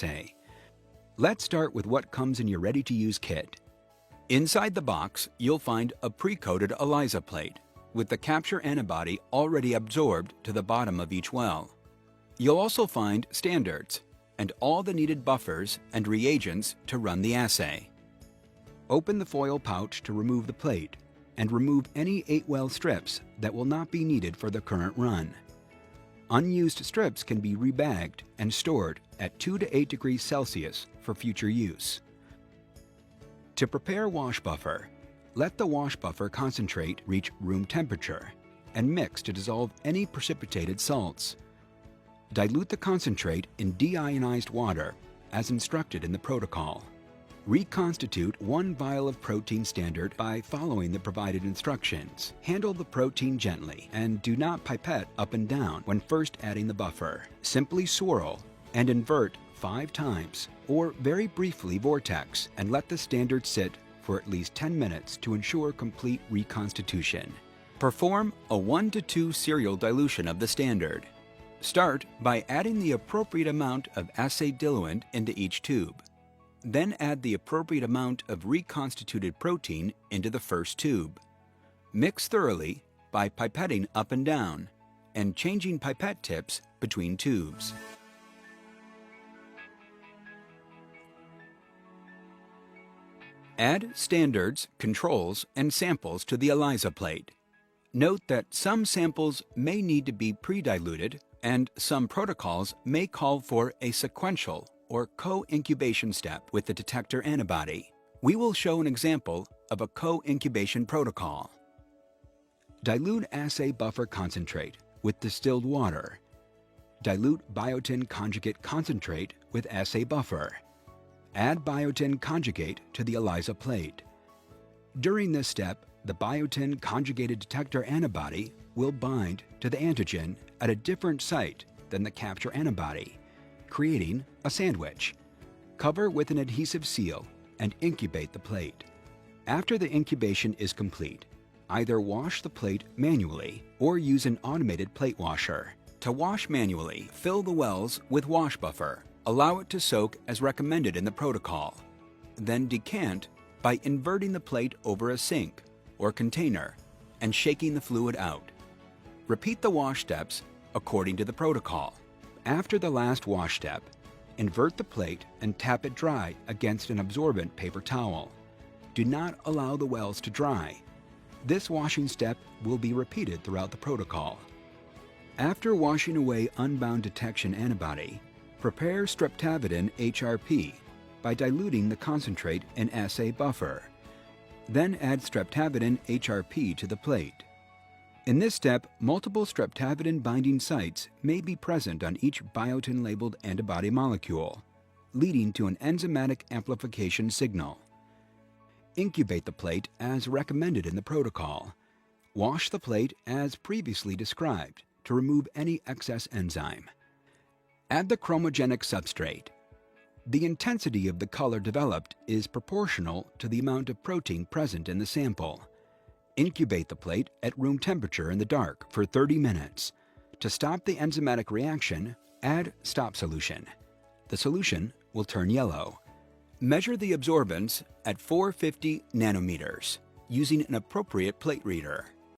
assay. Let's start with what comes in your ready-to-use kit. Inside the box, you'll find a pre-coated ELISA plate with the capture antibody already absorbed to the bottom of each well. You'll also find standards and all the needed buffers and reagents to run the assay. Open the foil pouch to remove the plate and remove any 8-well strips that will not be needed for the current run. Unused strips can be rebagged and stored at 2 to 8 degrees Celsius for future use. To prepare wash buffer, let the wash buffer concentrate reach room temperature and mix to dissolve any precipitated salts. Dilute the concentrate in deionized water as instructed in the protocol. Reconstitute 1 vial of protein standard by following the provided instructions. Handle the protein gently and do not pipette up and down when first adding the buffer. Simply swirl and invert 5 times or very briefly vortex and let the standard sit for at least 10 minutes to ensure complete reconstitution. Perform a 1 to 2 serial dilution of the standard. Start by adding the appropriate amount of assay diluent into each tube. Then add the appropriate amount of reconstituted protein into the first tube. Mix thoroughly by pipetting up and down and changing pipette tips between tubes. Add standards, controls, and samples to the ELISA plate. Note that some samples may need to be pre-diluted and some protocols may call for a sequential or co-incubation step with the detector antibody. We will show an example of a co-incubation protocol. Dilute assay buffer concentrate with distilled water. Dilute biotin conjugate concentrate with assay buffer. Add biotin conjugate to the ELISA plate. During this step, the biotin conjugated detector antibody will bind to the antigen at a different site than the capture antibody, creating a sandwich. Cover with an adhesive seal and incubate the plate. After the incubation is complete, either wash the plate manually or use an automated plate washer. To wash manually, fill the wells with wash buffer. Allow it to soak as recommended in the protocol. Then decant by inverting the plate over a sink or container and shaking the fluid out. Repeat the wash steps according to the protocol. After the last wash step, invert the plate and tap it dry against an absorbent paper towel. Do not allow the wells to dry. This washing step will be repeated throughout the protocol. After washing away unbound detection antibody, prepare streptavidin HRP by diluting the concentrate in assay buffer. Then add streptavidin HRP to the plate. In this step, multiple streptavidin binding sites may be present on each biotin-labeled antibody molecule, leading to an enzymatic amplification signal. Incubate the plate as recommended in the protocol. Wash the plate as previously described to remove any excess enzyme. Add the chromogenic substrate. The intensity of the color developed is proportional to the amount of protein present in the sample. Incubate the plate at room temperature in the dark for 30 minutes. To stop the enzymatic reaction, add stop solution. The solution will turn yellow. Measure the absorbance at 450 nanometers using an appropriate plate reader.